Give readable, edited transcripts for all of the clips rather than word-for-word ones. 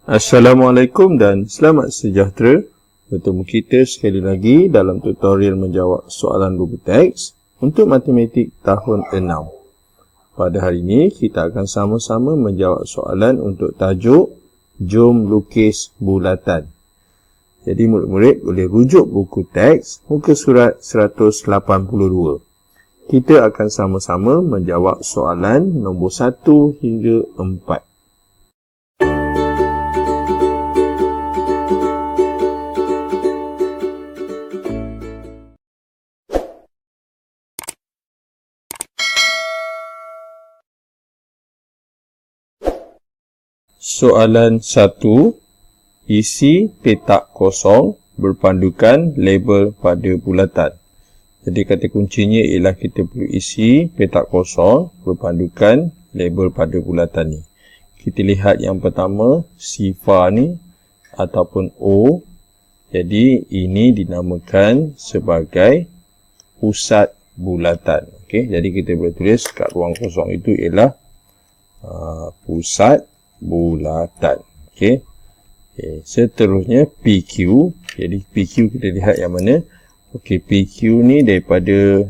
Assalamualaikum dan selamat sejahtera. Bertemu kita sekali lagi dalam tutorial menjawab soalan buku teks untuk matematik tahun 6. Pada hari ini kita akan sama-sama menjawab soalan untuk tajuk Jom Lukis Bulatan. Jadi murid-murid boleh rujuk buku teks muka surat 182. Kita akan sama-sama menjawab soalan nombor 1 hingga 4. Soalan 1. Isi petak kosong berpandukan label pada bulatan. Jadi kata kuncinya ialah kita perlu isi petak kosong berpandukan label pada bulatan ni. Kita lihat yang pertama, sifar ni ataupun O. Jadi ini dinamakan sebagai pusat bulatan. Okey, jadi kita boleh tulis kat ruang kosong itu ialah pusat bulatan. Okey. Seterusnya PQ. Jadi PQ kita lihat yang mana? Okey, PQ ni daripada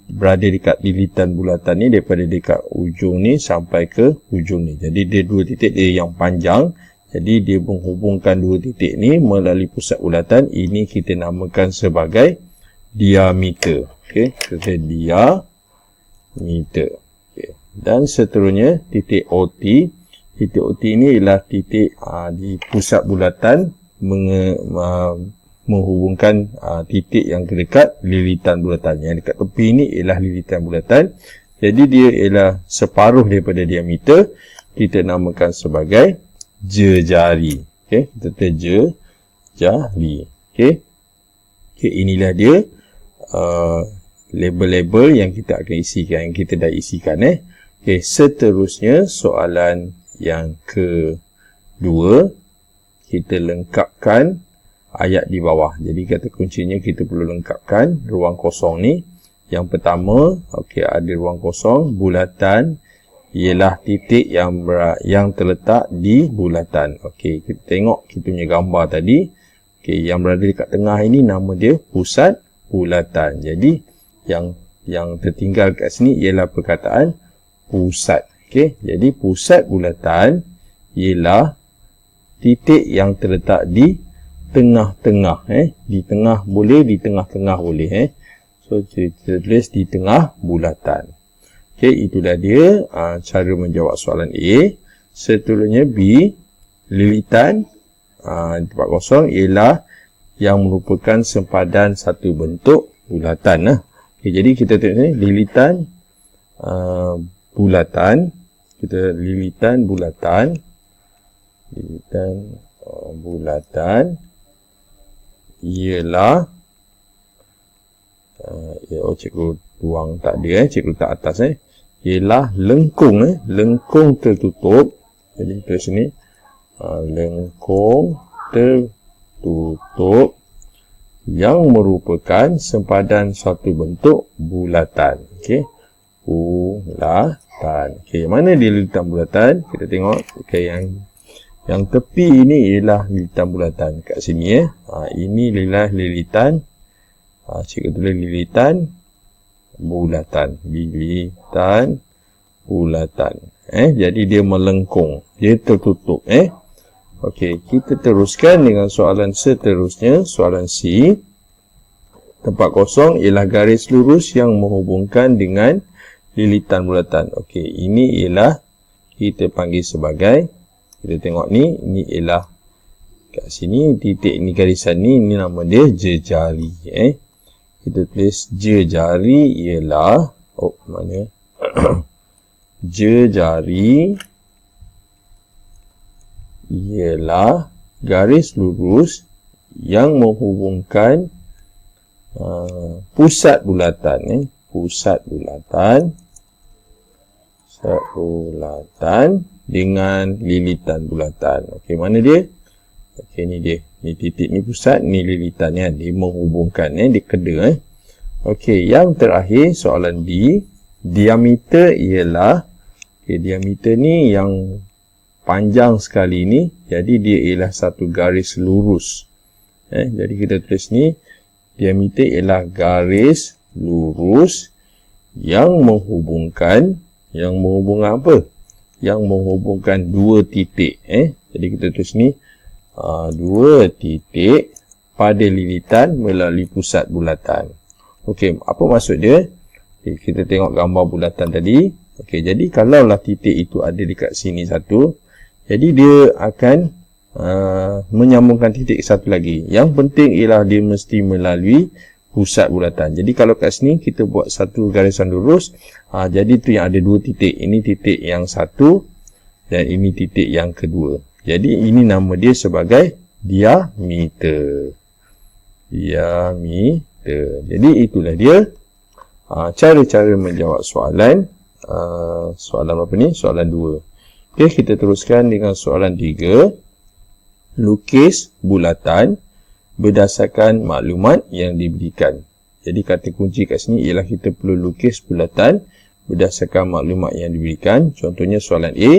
berada dekat lilitan bulatan ni, daripada dekat ujung ni sampai ke ujung ni. Jadi dia dua titik dia yang panjang. Jadi dia menghubungkan dua titik ni melalui pusat bulatan. Ini kita namakan sebagai diameter. Okey, kita diameter. Dan seterusnya titik OT. Titik OT ini ialah titik di pusat bulatan menghubungkan titik yang dekat lilitan bulatan. Yang dekat tepi ini ialah lilitan bulatan. Jadi dia ialah separuh daripada diameter. Kita namakan sebagai jejari. Okey, kita jejari. Okey. Okey, inilah dia label-label yang kita akan isikan, yang kita dah isikan. Okey, seterusnya soalan yang kedua, kita lengkapkan ayat di bawah. Jadi kata kuncinya kita perlu lengkapkan ruang kosong ni. Yang pertama, okey, ada ruang kosong, bulatan ialah titik yang terletak di bulatan. Okey, kita tengok kita punya gambar tadi. Okey, yang berada dekat tengah ini nama dia pusat bulatan. Jadi yang tertinggal kat sini ialah perkataan pusat. Okey, jadi pusat bulatan ialah titik yang terletak di tengah-tengah. Di tengah boleh, di tengah-tengah boleh. So, kita tulis di tengah bulatan. Okey, itulah dia cara menjawab soalan A. Seterusnya B, lilitan tempat kosong ialah yang merupakan sempadan satu bentuk bulatan. Okey, jadi kita tengok ni lilitan bulatan. Kita lilitan bulatan ialah cikgu tuang tak ada, cikgu letak atas ialah lengkung lengkung tertutup. Jadi tulis sini lengkung tertutup yang merupakan sempadan suatu bentuk bulatan. Okey, bulatan. Okey, mana dia lilitan bulatan? Kita tengok. Okey, yang tepi ini ialah lilitan bulatan kat sini. Ini ialah lilitan. Cikgu tulis lilitan bulatan. Lilitan bulatan. Jadi dia melengkung. Dia tertutup. Okey, kita teruskan dengan soalan seterusnya. Soalan C. Tempat kosong ialah garis lurus yang menghubungkan dengan lilitan bulatan. Okey, ini ialah kita panggil sebagai, kita tengok ni, ini ialah kat sini titik ni, garisan ni, ini nama dia jejari. Kita tulis jejari ialah mana? Jejari ialah garis lurus yang menghubungkan pusat bulatan. Pusat bulatan dengan lilitan bulatan. Okey, mana dia? Okey, ni dia. Ni titik ni pusat, ni lilitan dia menghubungkan, dia keda. Okey, yang terakhir soalan D. Diameter ialah, diameter ni yang panjang sekali ni, jadi dia ialah satu garis lurus. Jadi kita tulis ni, diameter ialah garis lurus yang menghubungkan apa? Yang menghubungkan dua titik. Jadi kita tulis ni, dua titik pada lilitan melalui pusat bulatan. Okey, apa maksud dia? Okay, kita tengok gambar bulatan tadi. Okey, jadi kalaulah titik itu ada dekat sini satu, jadi dia akan menyambungkan titik satu lagi. Yang penting ialah dia mesti melalui pusat bulatan. Jadi kalau kat sini kita buat satu garisan lurus, jadi tu yang ada dua titik. Ini titik yang satu dan ini titik yang kedua. Jadi ini nama dia sebagai diameter. Jadi itulah dia cara-cara menjawab soalan. Soalan apa ni? Soalan 2. Okey, kita teruskan dengan soalan 3. Lukis bulatan berdasarkan maklumat yang diberikan. Jadi kata kunci kat sini ialah kita perlu lukis bulatan berdasarkan maklumat yang diberikan. Contohnya soalan A,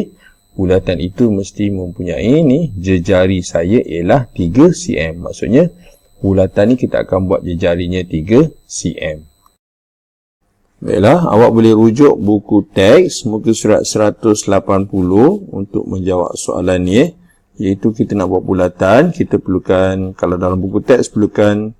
bulatan itu mesti mempunyai ni, jejari saya ialah 3 cm. Maksudnya bulatan ni kita akan buat jejarinya 3 cm. Baiklah, awak boleh rujuk buku teks muka surat 180 untuk menjawab soalan ni. Iaitu kita nak buat bulatan, kita perlukan, kalau dalam buku teks perlukan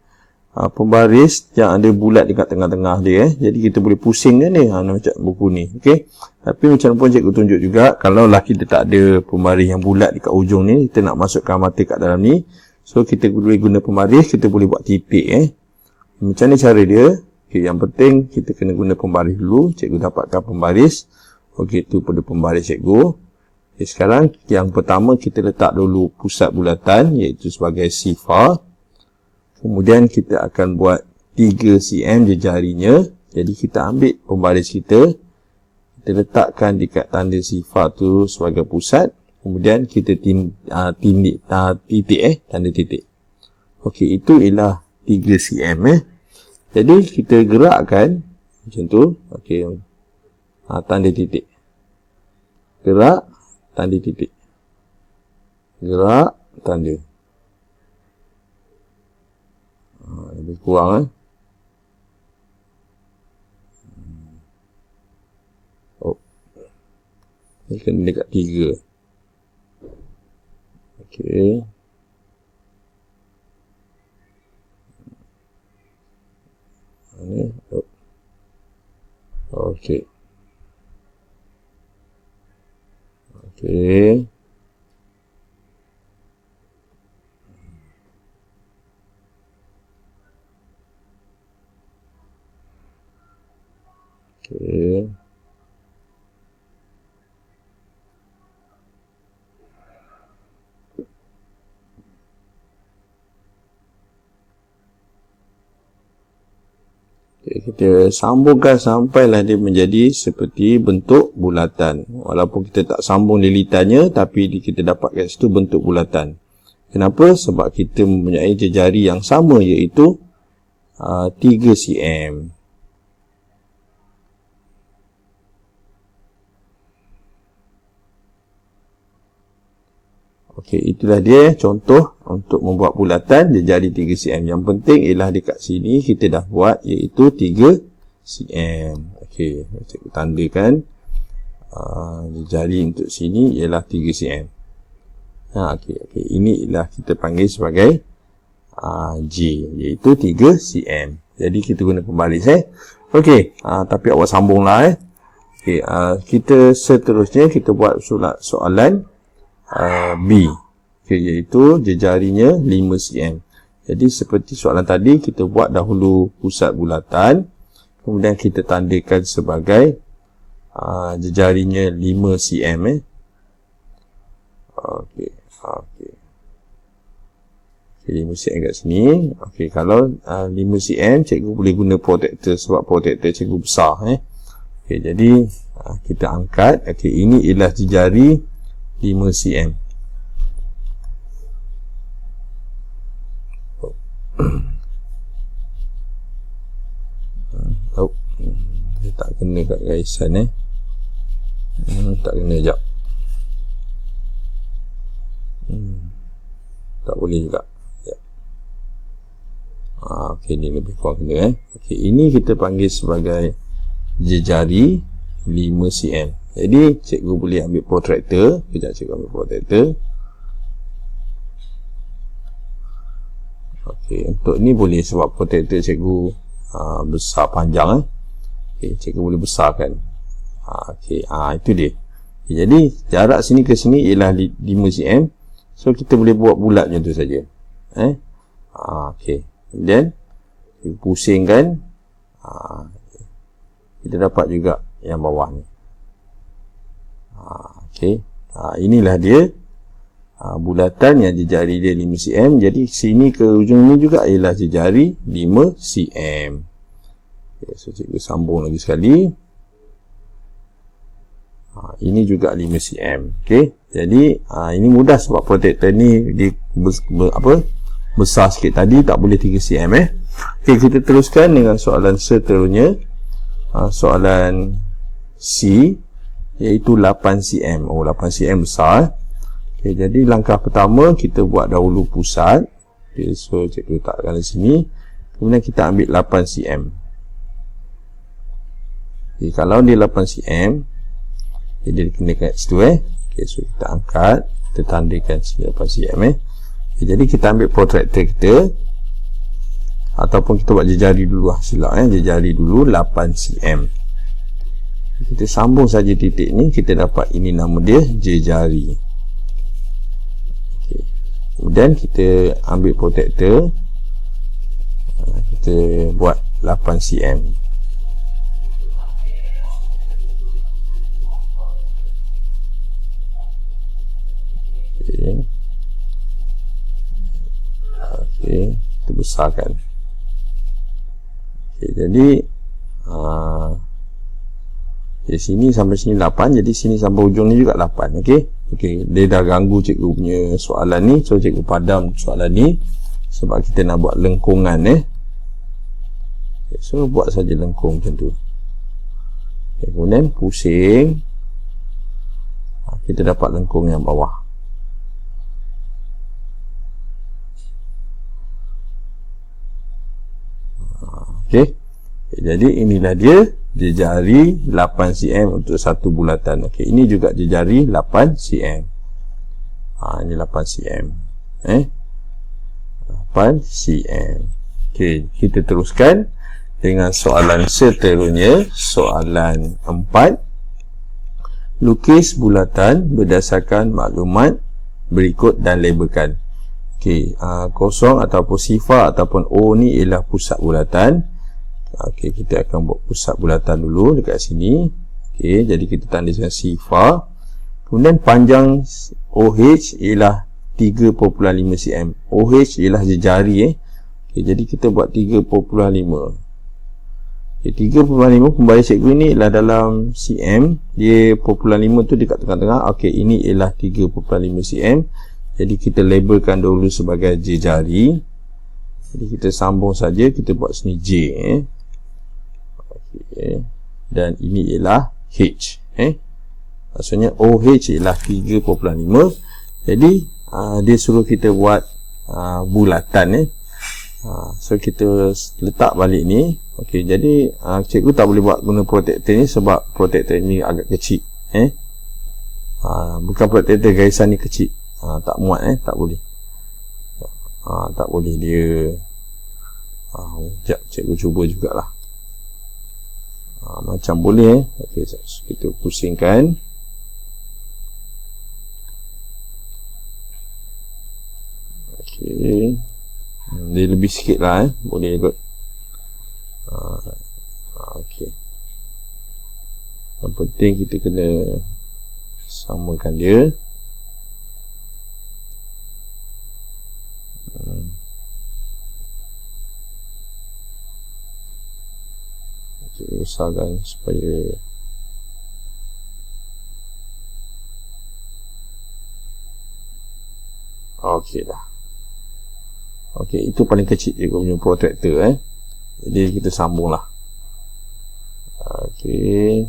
pembaris yang ada bulat dekat tengah-tengah dia. Jadi kita boleh pusing kan ni, macam buku ni. Okay? Tapi macam pun cikgu tunjuk juga, kalau lah kita tak ada pembaris yang bulat dekat ujung ni, kita nak masukkan mata kat dalam ni. So kita boleh guna pembaris, kita boleh buat titik. Macam ni cara dia. Okay, yang penting kita kena guna pembaris dulu. Cikgu dapatkan pembaris. Okey, tu pada pembaris cikgu. Okay, sekarang yang pertama kita letak dulu pusat bulatan, iaitu sebagai sifar. Kemudian kita akan buat 3 cm jejarinya. Jadi kita ambil pembaris kita letakkan dekat tanda sifar tu sebagai pusat. Kemudian kita tanda titik. Okey, itu ialah 3 cm. Jadi kita gerakkan macam tu. Okey. Tanda titik. Gerak, tanda titik. Gerak, tanda. Lebih kurang Ini kena dekat 3. Okey. Ini. Okey. Okey. Okey. Kita sambungkan sampailah dia menjadi seperti bentuk bulatan. Walaupun kita tak sambung lilitannya, tapi kita dapat kat situ bentuk bulatan. Kenapa? Sebab kita mempunyai jejari yang sama, iaitu 3 cm. Okey, itulah dia contoh untuk membuat bulatan jejari 3 cm. Yang penting ialah dekat sini kita dah buat, iaitu 3 cm. Okey, cikgu tandakan jejari untuk sini ialah 3 cm. Okey, ini ialah kita panggil sebagai J, iaitu 3 cm. Jadi kita guna pembaris. Okey, tapi awak sambunglah. Okey, kita seterusnya kita buat soalan B, iaitu jejarinya 5 cm. Jadi seperti soalan tadi, kita buat dahulu pusat bulatan, kemudian kita tandakan sebagai jejarinya 5 cm. Okey, 5 cm kat sini. Okey, kalau 5 cm, cikgu boleh guna protektor sebab protektor cikgu besar. Okey, jadi kita angkat. Okey, ini ialah jejari 5 cm. Dia tak kena kat garisan tak kena, jap. boleh juga. Ya. Okey, ni lebih kurang kena Okey, ini kita panggil sebagai jejari 5 cm. Jadi cikgu boleh ambil protractor. Kejap cikgu ambil protractor. Okey, untuk ni boleh sebab protractor cikgu besar panjang Okey, cikgu boleh besarkan. Okey, itu dia. Okay, jadi jarak sini ke sini ialah 5 cm. So kita boleh buat bulat macam tu saja. Okey. Kemudian kita pusingkan. Kita dapat juga yang bawah ni. Okey. Inilah dia bulatan yang jejari dia 5 cm. Jadi sini ke ujung ni juga ialah jejari 5 cm. Okay, so cikgu sambung lagi sekali. Ini juga 5 cm. Okey. Jadi ini mudah sebab protractor ni dia besar sikit tadi, tak boleh 3 cm Okey, kita teruskan dengan soalan seterusnya. Soalan C iaitu 8 cm. 8 cm besar. Okey, jadi langkah pertama kita buat dahulu pusat. Okey, so cikgu letakkan di sini. Kemudian kita ambil 8 cm. Okey, kalau dia 8 cm, dia kena kat situ Okey, so kita angkat, kita tandakan sini 8 cm Okey, jadi kita ambil protractor kita, ataupun kita buat jejari dulu silap jejari dulu 8 cm. Kita sambung saja titik ni, kita dapat ini nama dia jejari. Okey, kemudian kita ambil protractor, kita buat 8 cm. Okey, kita besarkan. Okey, jadi di sini sampai sini 8, jadi sini sampai ujung ni juga 8. Okey, dia dah ganggu cikgu punya soalan ni, so cikgu padam soalan ni sebab kita nak buat lengkungan so buat saja lengkung macam tu. Okey, kemudian pusing, kita dapat lengkung yang bawah. Okey, jadi inilah dia jejari 8 cm untuk satu bulatan. Okey, ini juga jejari 8 cm. Ini 8 cm. 8 cm. Okey, kita teruskan dengan soalan seterusnya, soalan 4. Lukis bulatan berdasarkan maklumat berikut dan labelkan. Okey, kosong ataupun sifar ataupun O ni ialah pusat bulatan. Okey, kita akan buat pusat bulatan dulu dekat sini. Okey, jadi kita tanda dengan sifar. Kemudian panjang OH ialah 3.5 cm. OH ialah jejari Okey, jadi kita buat 3.5. Okey, 3.5 kembali cikgu ni ialah dalam cm. Dia 0.5 tu dekat tengah-tengah. Okey, ini ialah 3.5 cm. Jadi kita labelkan dulu sebagai jejari. Jadi kita sambung saja, kita buat sini J Okey, dan ini ialah H maksudnya OH ialah 3.5. Jadi dia suruh kita buat bulatan so kita letak balik ni. Okey, jadi cikgu tak boleh buat guna protractor ni sebab protractor ni agak kecil bukan protractor garisan ni kecil, tak muat tak boleh. Tak boleh dia. Sekejap cikgu cuba jugalah. Macam boleh Okey, kita pusingkan. Okey, dia lebih sikit lah boleh kot. Okey, yang penting kita kena samakan dia. Usahakan supaya okey dah. Okey, itu paling kecil je punya protractor jadi kita sambung lah. Okey,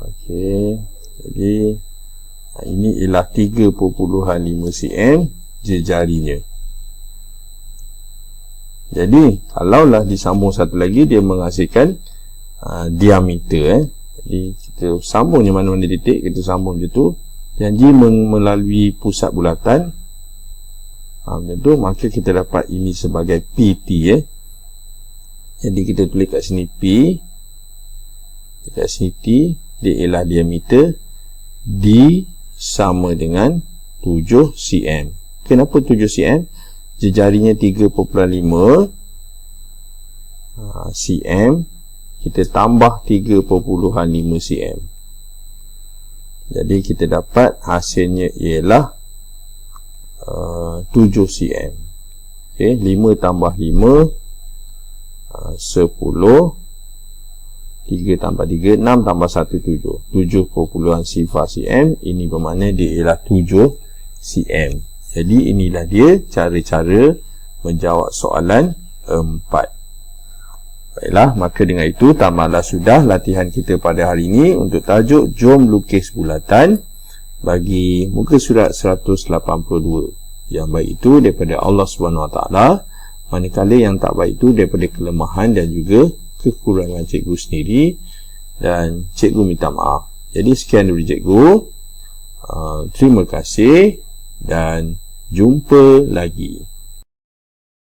okey, Jadi ini ialah 3.5 cm jejarinya. Jadi kalaulah disambung satu lagi, dia menghasilkan diameter. Jadi kita sambung je mana-mana titik, kita sambung je tu, janji melalui pusat bulatan. Macam tu, maka kita dapat ini sebagai PT. Jadi kita tulis kat sini P, dekat sini T, dia ialah diameter, D sama dengan 7 cm. Kenapa 7 cm? Jejarinya 3.5 cm, kita tambah 3.5 cm. Jadi kita dapat hasilnya ialah 7 cm. Okay, 5 tambah 5 10, 3 tambah 3 6 tambah 1 7, 7.0 cm. Ini bermakna dia ialah 7 cm. Jadi inilah dia cara-cara menjawab soalan 4. Baiklah, maka dengan itu tamatlah sudah latihan kita pada hari ini untuk tajuk Jom Lukis Bulatan bagi muka surat 182. Yang baik itu daripada Allah SWT, manakala yang tak baik itu daripada kelemahan dan juga kekurangan cikgu sendiri, dan cikgu minta maaf. Jadi sekian dulu cikgu. Terima kasih dan jumpa lagi.